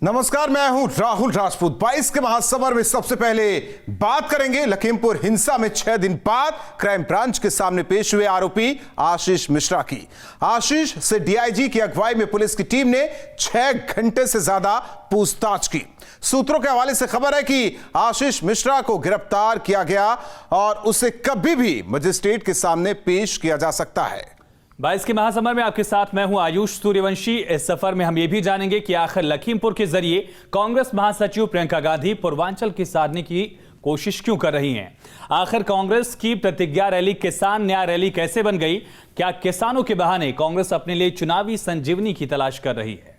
नमस्कार, मैं हूं राहुल राजपूत। 22 के महासमर में सबसे पहले बात करेंगे लखीमपुर हिंसा में 6 दिन बाद क्राइम ब्रांच के सामने पेश हुए आरोपी आशीष मिश्रा की। आशीष से डीआईजी की अगुवाई में पुलिस की टीम ने 6 घंटे से ज्यादा पूछताछ की। सूत्रों के हवाले से खबर है कि आशीष मिश्रा को गिरफ्तार किया गया और उसे कभी भी मजिस्ट्रेट के सामने पेश किया जा सकता है। 22 के महासमर में आपके साथ मैं हूं आयुष सूर्यवंशी। इस सफर में हम ये भी जानेंगे कि आखिर लखीमपुर के जरिए कांग्रेस महासचिव प्रियंका गांधी पूर्वांचल की साधने की कोशिश क्यों कर रही हैं? आखिर कांग्रेस की प्रतिज्ञा रैली किसान न्याय रैली कैसे बन गई? क्या किसानों के बहाने कांग्रेस अपने लिए चुनावी संजीवनी की तलाश कर रही है?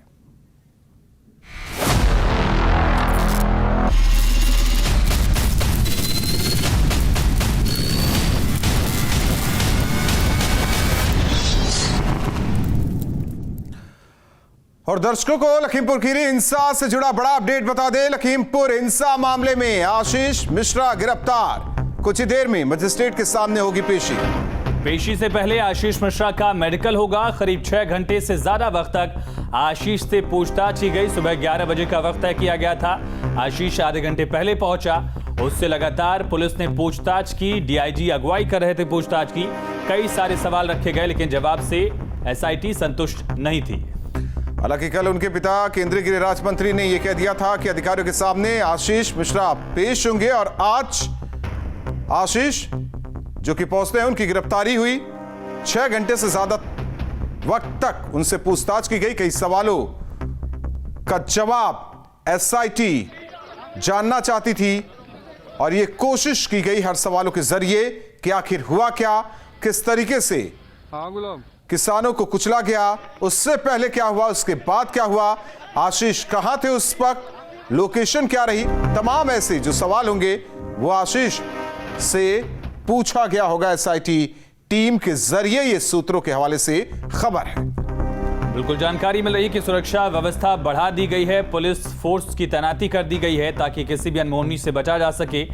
और दर्शकों को लखीमपुर खीरी हिंसा से जुड़ा बड़ा अपडेट बता दें। लखीमपुर हिंसा मामले में आशीष मिश्रा गिरफ्तार। कुछ ही देर में मजिस्ट्रेट के सामने होगी पेशी से पहले आशीष मिश्रा का मेडिकल होगा। करीब 6 घंटे से ज्यादा वक्त तक आशीष से पूछताछ की गई। सुबह 11 बजे का वक्त तय किया गया था। आशीष आधे घंटे पहले पहुंचा। उससे लगातार पुलिस ने पूछताछ की। डीआईजी अगुवाई कर रहे थे पूछताछ की। कई सारे सवाल रखे गए, लेकिन जवाब से एसआईटी संतुष्ट नहीं थी। हालांकि कल उनके पिता केंद्रीय गृह राज्य मंत्री ने यह कह दिया था कि अधिकारियों के सामने आशीष मिश्रा पेश होंगे और आज आशीष जो कि पहुंचते हैं उनकी गिरफ्तारी हुई। 6 घंटे से ज्यादा वक्त तक उनसे पूछताछ की गई। कई सवालों का जवाब एसआईटी जानना चाहती थी और यह कोशिश की गई हर सवालों के जरिए कि आखिर हुआ क्या, किस तरीके से किसानों को कुचला गया, उससे पहले क्या हुआ, उसके बाद क्या हुआ, आशीष कहां थे उस वक्त, लोकेशन क्या रही। तमाम ऐसे जो सवाल होंगे वो आशीष से पूछा गया होगा एसआईटी टीम के जरिए। ये सूत्रों के हवाले से खबर है। बिल्कुल जानकारी मिल रही है कि सुरक्षा व्यवस्था बढ़ा दी गई है। पुलिस फोर्स की तैनाती कर दी गई है ताकि किसी भी अनहोनी से बचा जा सके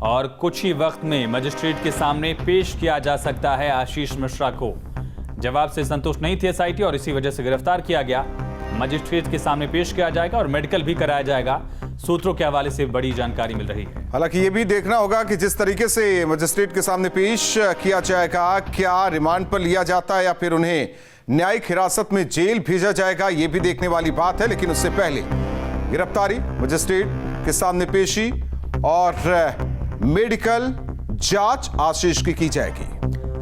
और कुछ ही वक्त में मजिस्ट्रेट के सामने पेश किया जा सकता है आशीष मिश्रा को। जवाब से संतुष्ट नहीं थी एसआईटी और इसी वजह से गिरफ्तार किया गया। मजिस्ट्रेट के सामने पेश किया जाएगा और मेडिकल भी कराया जाएगा। सूत्रों के हवाले से बड़ी जानकारी मिल रही है। हालांकि ये भी देखना होगा कि जिस तरीके से मजिस्ट्रेट के सामने पेश किया जाएगा, क्या रिमांड पर लिया जाता है या फिर उन्हें न्यायिक हिरासत में जेल भेजा जाएगा, ये भी देखने वाली बात है। लेकिन उससे पहले गिरफ्तारी, मजिस्ट्रेट के सामने पेशी और मेडिकल जांच आशीष की जाएगी।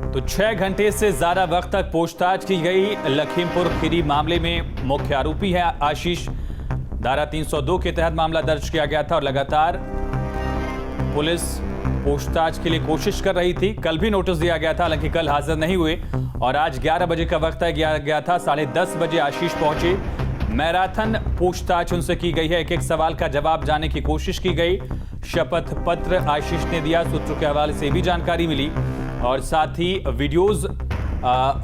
तो 6 घंटे से ज्यादा वक्त तक पूछताछ की गई। लखीमपुर खीरी मामले में मुख्य आरोपी है आशीष। धारा 302 के तहत मामला दर्ज किया गया था और लगातार पुलिस पूछताछ के लिए कोशिश कर रही थी। कल भी नोटिस दिया गया था, हालांकि कल हाजिर नहीं हुए और आज 11 बजे का वक्त तय किया गया था। 10:30 बजे आशीष पहुंचे। मैराथन पूछताछ उनसे की गई है। एक एक सवाल का जवाब जानने की कोशिश की गई। शपथ पत्र आशीष ने दिया। सूत्रों के हवाले से भी जानकारी मिली और साथ ही वीडियोस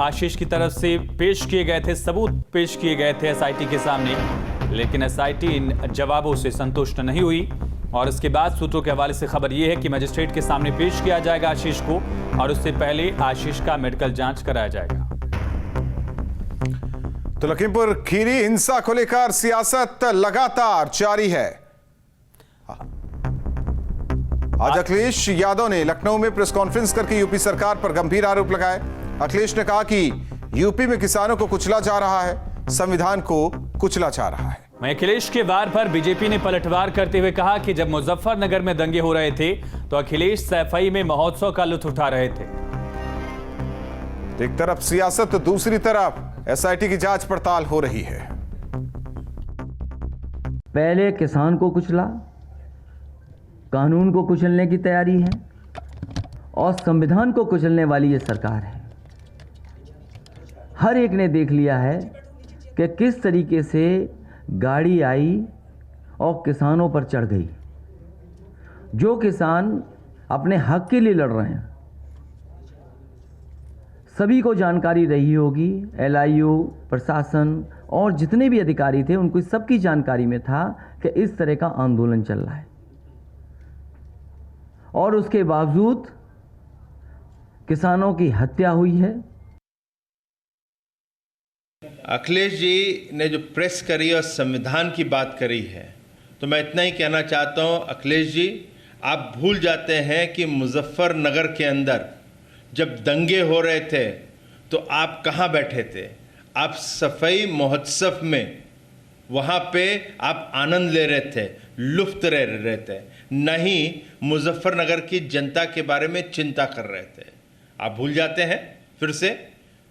आशीष की तरफ से पेश किए गए थे, सबूत पेश किए गए थे एसआईटी के सामने, लेकिन एसआईटी इन जवाबों से संतुष्ट नहीं हुई। और इसके बाद सूत्रों के हवाले से खबर यह है कि मजिस्ट्रेट के सामने पेश किया जाएगा आशीष को और उससे पहले आशीष का मेडिकल जांच कराया जाएगा। तो लखीमपुर खीरी हिंसा को लेकर सियासत लगातार जारी है। आज अखिलेश यादव ने लखनऊ में प्रेस कॉन्फ्रेंस करके यूपी सरकार पर गंभीर आरोप लगाए। अखिलेश ने कहा कि यूपी में किसानों को कुचला जा रहा है, संविधान को कुचला जा रहा है। वहीं अखिलेश के वार पर बीजेपी ने पलटवार करते हुए कहा कि जब मुजफ्फरनगर में दंगे हो रहे थे तो अखिलेश सैफई में महोत्सव का लुत्फ उठा रहे थे। एक तरफ सियासत तो दूसरी तरफ एसआईटी की जांच पड़ताल हो रही है। पहले किसान को कुचला, कानून को कुचलने की तैयारी है और संविधान को कुचलने वाली ये सरकार है। हर एक ने देख लिया है कि किस तरीके से गाड़ी आई और किसानों पर चढ़ गई। जो किसान अपने हक के लिए लड़ रहे हैं, सभी को जानकारी रही होगी। एलआईयू, प्रशासन और जितने भी अधिकारी थे उनको सबकी जानकारी में था कि इस तरह का आंदोलन चल रहा है और उसके बावजूद किसानों की हत्या हुई है। अखिलेश जी ने जो प्रेस करी और संविधान की बात करी है, तो मैं इतना ही कहना चाहता हूं, अखिलेश जी आप भूल जाते हैं कि मुजफ्फरनगर के अंदर जब दंगे हो रहे थे तो आप कहां बैठे थे? आप सफाई महोत्सव में वहां पे आप आनंद ले रहे थे, लुफ्त ले रहे थे, नहीं मुजफ्फरनगर की जनता के बारे में चिंता कर रहे थे। आप भूल जाते हैं फिर से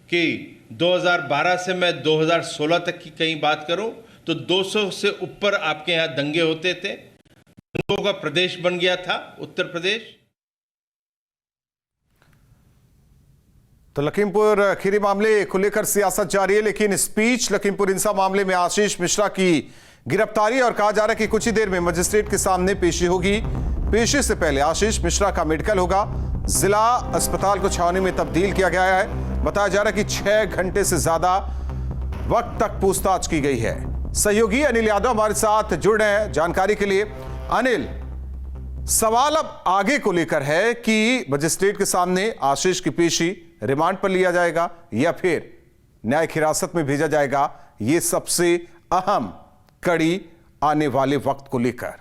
कि 2012 से मैं 2016 तक की कहीं बात करूं तो 200 से ऊपर आपके यहां दंगे होते थे। दंगों का प्रदेश बन गया था उत्तर प्रदेश। तो लखीमपुर खीरी मामले को लेकर सियासत जारी है, लेकिन स्पीच लखीमपुर हिंसा मामले में आशीष मिश्रा की गिरफ्तारी और कहा जा रहा है कि कुछ ही देर में मजिस्ट्रेट के सामने पेशी होगी। पेशी से पहले आशीष मिश्रा का मेडिकल होगा। जिला अस्पताल को छावनी में तब्दील किया गया है। बताया जा रहा है कि 6 घंटे से ज्यादा वक्त तक पूछताछ की गई है। सहयोगी अनिल यादव हमारे साथ जुड़ रहे हैं जानकारी के लिए। अनिल, सवाल अब आगे को लेकर है कि मजिस्ट्रेट के सामने आशीष की पेशी रिमांड पर लिया जाएगा या फिर न्यायिक हिरासत में भेजा जाएगा। यह सबसे अहम कड़ी आने वाले वक्त को लेकर।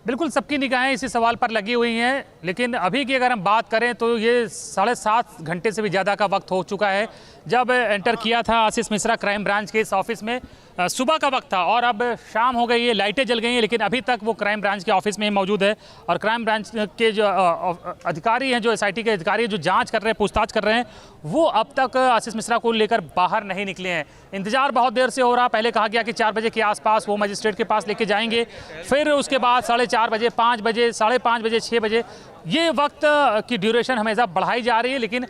बिल्कुल सबकी निगाहें इसी सवाल पर लगी हुई हैं, लेकिन अभी की अगर हम बात करें तो ये 7.5 घंटे से भी ज़्यादा का वक्त हो चुका है जब एंटर किया था आशीष मिश्रा क्राइम ब्रांच के इस ऑफिस में। सुबह का वक्त था और अब शाम हो गई है, लाइटें जल गई हैं, लेकिन अभी तक वो क्राइम ब्रांच के ऑफिस में ही मौजूद है। और क्राइम ब्रांच के जो अधिकारी हैं, जो SIT के अधिकारी जो जांच कर रहे हैं, पूछताछ कर रहे हैं, वो अब तक आशीष मिश्रा को लेकर बाहर नहीं निकले हैं। इंतजार बहुत देर से हो रहा। पहले कहा गया कि 4 बजे के आसपास वो मजिस्ट्रेट के पास लेके जाएंगे, फिर उसके बाद 4:30 बजे, 5 बजे, 5:30 बजे, 6 बजे, ये वक्त की ड्यूरेशन हमेशा बढ़ाई जा रही है। लेकिन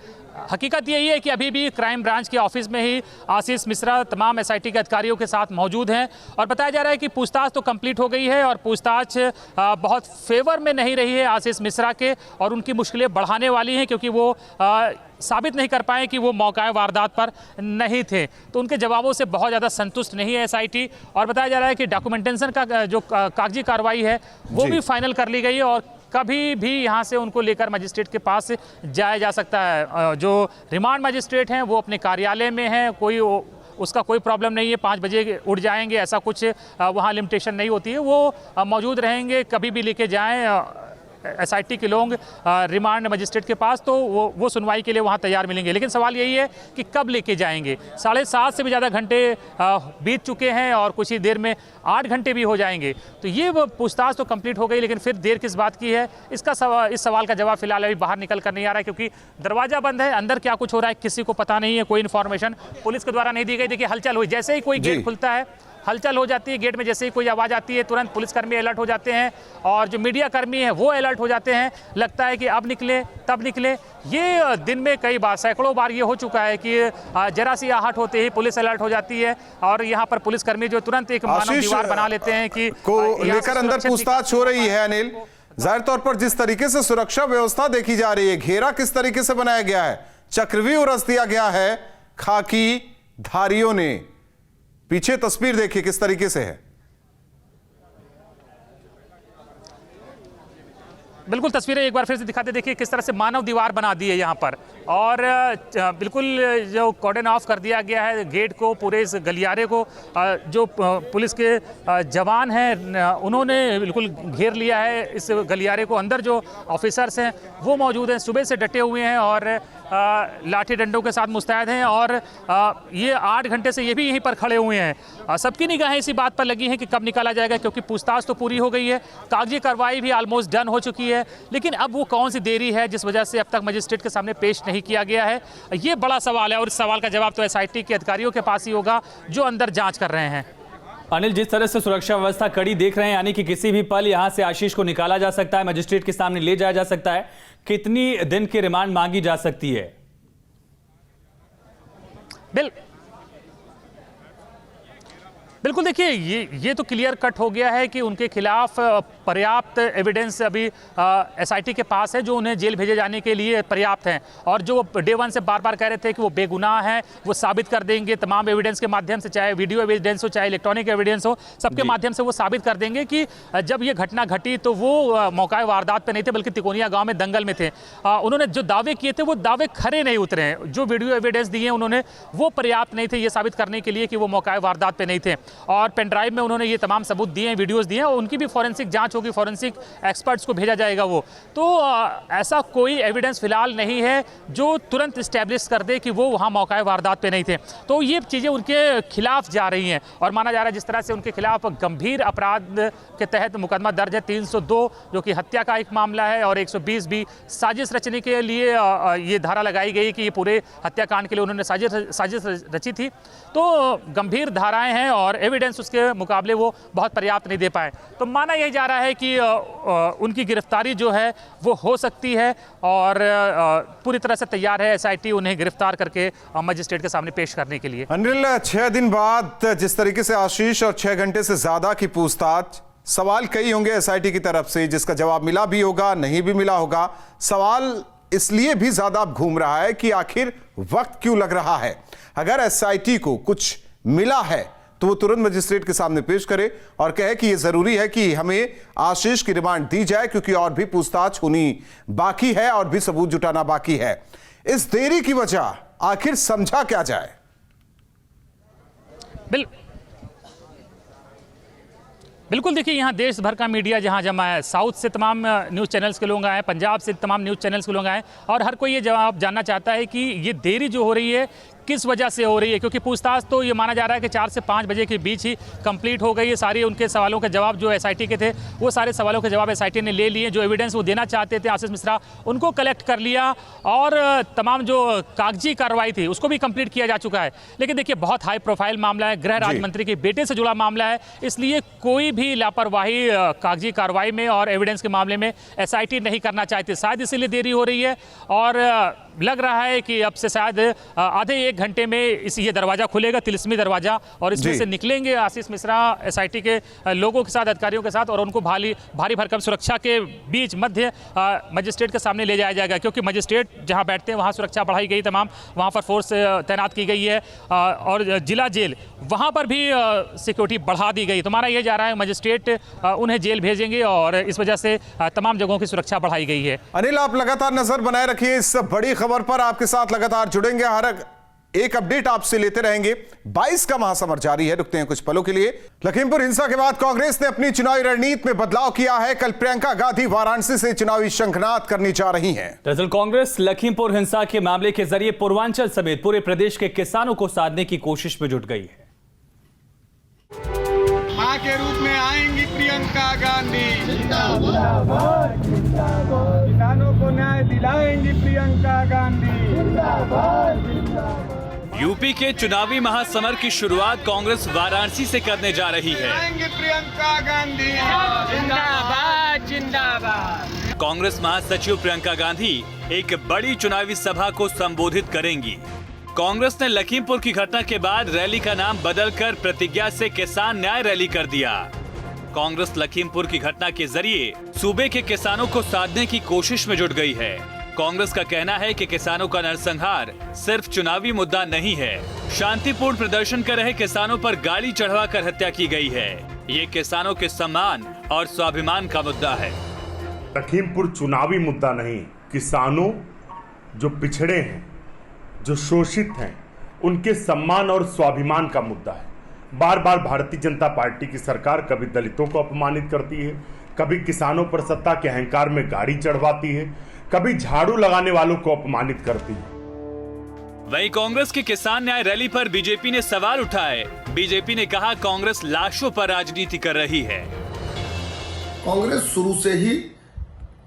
हकीकत यही है कि अभी भी क्राइम ब्रांच के ऑफिस में ही आशीष मिश्रा तमाम SIT के अधिकारियों के साथ मौजूद हैं और बताया जा रहा है कि पूछताछ तो कंप्लीट हो गई है और पूछताछ बहुत फेवर में नहीं रही है आशीष मिश्रा के, और उनकी मुश्किलें बढ़ाने वाली हैं क्योंकि वो साबित नहीं कर पाए कि वो मौका वारदात पर नहीं थे। तो उनके जवाबों से बहुत ज़्यादा संतुष्ट नहीं है SIT। और बताया जा रहा है कि डॉक्यूमेंटेशन का जो कागजी कार्रवाई है वो भी फाइनल कर ली गई है और कभी भी यहाँ से उनको लेकर मजिस्ट्रेट के पास जाया जा सकता है। जो रिमांड मजिस्ट्रेट हैं वो अपने कार्यालय में हैं, उसका कोई प्रॉब्लम नहीं है, 5 बजे उठ जाएंगे, ऐसा कुछ वहाँ लिमिटेशन नहीं होती है। वो मौजूद रहेंगे, कभी भी लेके जाएं SIT के लोग रिमांड मजिस्ट्रेट के पास, तो वो सुनवाई के लिए वहाँ तैयार मिलेंगे। लेकिन सवाल यही है कि कब लेके जाएंगे। 7.5 से भी ज़्यादा घंटे बीत चुके हैं और कुछ ही देर में 8 घंटे भी हो जाएंगे। तो ये वो पूछताछ तो कंप्लीट हो गई, लेकिन फिर देर किस बात की है, इस सवाल का जवाब फिलहाल अभी बाहर निकल कर नहीं आ रहा है, क्योंकि दरवाज़ा बंद है। अंदर क्या कुछ हो रहा है किसी को पता नहीं है, कोई इन्फॉर्मेशन पुलिस के द्वारा नहीं दी गई। देखिए हलचल हुई, जैसे ही कोई गेट खुलता है हलचल हो जाती है, गेट में जैसे ही कोई आवाज़ आती है तुरंत पुलिसकर्मी अलर्ट हो जाते हैं और जो मीडिया कर्मी हैं वो अलर्ट हो जाते हैं। लगता है कि अब निकले तब निकले। ये दिन में कई बार, सैकड़ों बार ये हो चुका है कि जरा सी आहट होते ही पुलिस अलर्ट हो जाती है और यहाँ पर पुलिसकर्मी जो तुरंत एक मानव दीवार बना लेते हैं कि को लेकर अंदर पूछताछ हो रही है। अनिल, जाहिर तौर पर जिस तरीके से सुरक्षा व्यवस्था देखी जा रही है, घेरा किस तरीके से बनाया गया है, चक्रव्यूह रच दिया गया है खाकी धारियों ने। पीछे तस्वीर देखिए किस तरीके से है। बिल्कुल तस्वीरें एक बार फिर से दिखाते, देखिए किस तरह से मानव दीवार बना दी है यहाँ पर और बिल्कुल जो कॉर्डन ऑफ कर दिया गया है गेट को, पूरे इस गलियारे को। जो पुलिस के जवान हैं उन्होंने बिल्कुल घेर लिया है इस गलियारे को। अंदर जो ऑफिसर्स हैं वो मौजूद हैं, सुबह से डटे हुए हैं और लाठी डंडों के साथ मुस्तैद हैं और ये 8 घंटे से ये भी यहीं पर खड़े हुए हैं। सबकी निगाहें इसी बात पर लगी हैं कि कब निकाला जाएगा, क्योंकि पूछताछ तो पूरी हो गई है, कागजी कार्रवाई भी ऑलमोस्ट डन हो चुकी है, लेकिन अब वो कौन सी देरी है जिस वजह से अब तक मजिस्ट्रेट के सामने पेश नहीं किया गया है, ये बड़ा सवाल है। और इस सवाल का जवाब तो SIT के अधिकारियों के पास ही होगा जो अंदर जाँच कर रहे हैं। अनिल, जिस तरह से सुरक्षा व्यवस्था कड़ी देख रहे हैं, यानी कि किसी भी पल यहां से आशीष को निकाला जा सकता है, मजिस्ट्रेट के सामने ले जाया जा सकता है, कितनी दिन की रिमांड मांगी जा सकती है? बिल्कुल, देखिए ये तो क्लियर कट हो गया है कि उनके खिलाफ पर्याप्त एविडेंस अभी एसआईटी के पास है जो उन्हें जेल भेजे जाने के लिए पर्याप्त हैं। और जो डे वन से बार बार कह रहे थे कि वो बेगुनाह हैं, वो साबित कर देंगे तमाम एविडेंस के माध्यम से, चाहे वीडियो एविडेंस हो चाहे इलेक्ट्रॉनिक एविडेंस हो, सबके माध्यम से वो साबित कर देंगे कि जब ये घटना घटी तो वो मौका वारदात पर नहीं थे बल्कि तिकोनिया गाँव में दंगल में थे। उन्होंने जो दावे किए थे वो दावे खरे नहीं उतरे हैं। जो वीडियो एविडेंस दिए उन्होंने वो पर्याप्त नहीं थे ये साबित करने के लिए कि वो मौका वारदात पे नहीं थे। और पेन ड्राइव में उन्होंने ये तमाम सबूत दिए हैं, वीडियोस दिए हैं, और उनकी भी फॉरेंसिक जांच होगी, फॉरेंसिक एक्सपर्ट्स को भेजा जाएगा वो। तो ऐसा कोई एविडेंस फिलहाल नहीं है जो तुरंत इस्टेब्लिश कर दे कि वो वहाँ मौका वारदात पे नहीं थे। तो ये चीज़ें उनके खिलाफ जा रही हैं और माना जा रहा है जिस तरह से उनके खिलाफ गंभीर अपराध के तहत मुकदमा दर्ज है 302 जो कि हत्या का एक मामला है और 120 भी साजिश रचने के लिए ये धारा लगाई गई कि ये पूरे हत्याकांड के लिए उन्होंने साजिश रची थी। तो गंभीर धाराएं हैं और एविडेंस उसके मुकाबले वो बहुत पर्याप्त नहीं दे पाए। तो माना यही जा रहा है कि उनकी गिरफ्तारी जो है वो हो सकती है और पूरी तरह से तैयार है एसआईटी उन्हें गिरफ्तार करके मजिस्ट्रेट के सामने पेश करने के लिए। अनिल, 6 दिन बाद जिस तरीके से आशीष और 6 घंटे से ज्यादा की पूछताछ, सवाल कई होंगे एसआईटी की तरफ से जिसका जवाब मिला भी होगा, नहीं भी मिला होगा। सवाल इसलिए भी ज्यादा घूम रहा है कि आखिर वक्त क्यों लग रहा है। अगर एसआईटी को कुछ मिला है तो वो तुरंत मजिस्ट्रेट के सामने पेश करे और कहे कि ये जरूरी है कि हमें आशीष की रिमांड दी जाए क्योंकि और भी पूछताछ होनी बाकी है और भी सबूत जुटाना बाकी है। इस देरी की वजह आखिर समझा क्या जाए? बिल्कुल, देखिए यहाँ देश भर का मीडिया जहाँ जमा है, साउथ से तमाम न्यूज़ चैनल्स के लोग आए, पंजाब से तमाम न्यूज़ चैनल्स के लोग आए और हर कोई ये जवाब जानना चाहता है कि ये देरी जो हो रही है किस वजह से हो रही है। क्योंकि पूछताछ तो ये माना जा रहा है कि 4 से 5 बजे के बीच ही कंप्लीट हो गई है। सारी उनके सवालों के जवाब जो एसआईटी के थे वो सारे सवालों के जवाब एसआईटी ने ले लिए। जो एविडेंस वो देना चाहते थे आशीष मिश्रा उनको कलेक्ट कर लिया और तमाम जो कागजी कार्रवाई थी उसको भी कंप्लीट किया जा चुका है। लेकिन देखिए बहुत हाई प्रोफाइल मामला है, गृह राज्य मंत्री के बेटे से जुड़ा मामला है, इसलिए कोई भी लापरवाही कागजी कार्रवाई में और एविडेंस के मामले में एसआईटी नहीं करना चाहती। शायद इसीलिए देरी हो रही है और लग रहा है कि अब से शायद आधे 1 घंटे में ये दरवाजा खुलेगा, तिलिस्मी दरवाजा, और इसमें से निकलेंगे आशीष मिश्रा एसआईटी के लोगों के साथ, अधिकारियों के साथ, और उनको भारी भरकम सुरक्षा के बीच मध्य मजिस्ट्रेट के सामने ले जाया जाएगा। क्योंकि मजिस्ट्रेट जहां बैठते हैं वहां सुरक्षा बढ़ाई गई, तमाम वहां पर फोर्स तैनात की गई है और जिला जेल वहां पर भी सिक्योरिटी बढ़ा दी गई। तो माना यह जा रहा है मजिस्ट्रेट उन्हें जेल भेजेंगे और इस वजह से तमाम जगहों की सुरक्षा बढ़ाई गई है। अनिल, आप लगातार नजर बनाए रखिए इस बड़ी खबर पर, आपके साथ लगातार जुड़ेंगे, हर एक अपडेट आपसे लेते रहेंगे। 22 का महासमर जारी है, रुकते हैं कुछ पलों के लिए। लखीमपुर हिंसा के बाद कांग्रेस ने अपनी चुनावी रणनीति में बदलाव किया है। कल प्रियंका गांधी वाराणसी से चुनावी शंखनाद करनी जा रही हैं। दरअसल कांग्रेस लखीमपुर हिंसा के मामले के जरिए पूर्वांचल समेत पूरे प्रदेश के किसानों को साधने की कोशिश में जुट गई है। मां के रूप में आएंगी प्रियंका गांधी, जिंदाबाद जिंदाबाद, किसानों को न्याय दिलाएंगी प्रियंका गांधी, जिंदाबाद जिंदाबाद। यूपी के चुनावी महासमर की शुरुआत कांग्रेस वाराणसी से करने जा रही है। आएंगी प्रियंका गांधी, जिंदाबाद जिंदाबाद। कांग्रेस महासचिव प्रियंका गांधी एक बड़ी चुनावी सभा को संबोधित करेंगी। कांग्रेस ने लखीमपुर की घटना के बाद रैली का नाम बदलकर प्रतिज्ञा से किसान न्याय रैली कर दिया। कांग्रेस लखीमपुर की घटना के जरिए सूबे के किसानों को साधने की कोशिश में जुट गई है। कांग्रेस का कहना है कि किसानों का नरसंहार सिर्फ चुनावी मुद्दा नहीं है। शांतिपूर्ण प्रदर्शन कर रहे किसानों पर गाड़ी चढ़वाकर हत्या की गई है। ये किसानों के सम्मान और स्वाभिमान का मुद्दा है। लखीमपुर चुनावी मुद्दा नहीं, किसानों जो पिछड़े हैं, जो शोषित हैं, उनके सम्मान और स्वाभिमान का मुद्दा है। बार बार भारतीय जनता पार्टी की सरकार कभी दलितों को अपमानित करती है, कभी किसानों पर सत्ता के अहंकार में गाड़ी चढ़वाती है, कभी झाड़ू लगाने वालों को अपमानित करती है। वहीं कांग्रेस की किसान न्याय रैली पर बीजेपी ने सवाल उठाए। बीजेपी ने कहा कांग्रेस लाशों पर राजनीति कर रही है। कांग्रेस शुरू से ही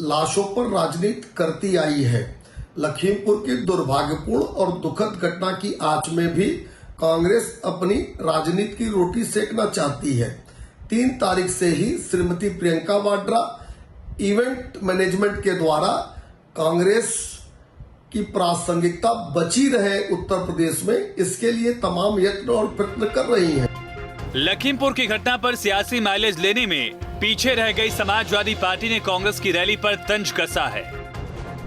लाशों पर राजनीति करती आई है। लखीमपुर की दुर्भाग्यपूर्ण और दुखद घटना की आंच में भी कांग्रेस अपनी राजनीति की रोटी सेकना चाहती है। 3 तारीख से ही श्रीमती प्रियंका वाड्रा इवेंट मैनेजमेंट के द्वारा कांग्रेस की प्रासंगिकता बची रहे उत्तर प्रदेश में, इसके लिए तमाम यत्न और प्रयत्न कर रही हैं। लखीमपुर की घटना पर सियासी माइलेज लेने में पीछे रह गई समाजवादी पार्टी ने कांग्रेस की रैली पर तंज कसा है।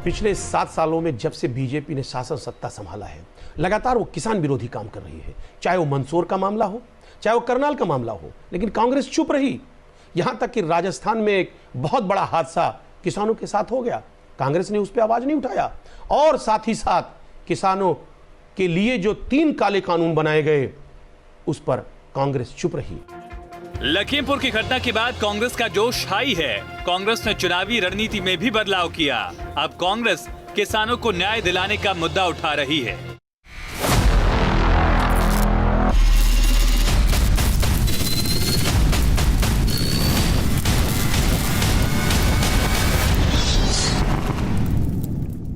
पिछले 7 सालों में जब से बीजेपी ने शासन सत्ता संभाला है, लगातार वो किसान विरोधी काम कर रही है। चाहे वो मंदसौर का मामला हो, चाहे वो करनाल का मामला हो, लेकिन कांग्रेस चुप रही। यहां तक कि राजस्थान में एक बहुत बड़ा हादसा किसानों के साथ हो गया, कांग्रेस ने उस पर आवाज नहीं उठाया। और साथ ही साथ किसानों के लिए जो 3 काले कानून बनाए गए, उस पर कांग्रेस चुप रही। लखीमपुर की घटना के बाद कांग्रेस का जोश हाई है। कांग्रेस ने चुनावी रणनीति में भी बदलाव किया। अब कांग्रेस किसानों को न्याय दिलाने का मुद्दा उठा रही है।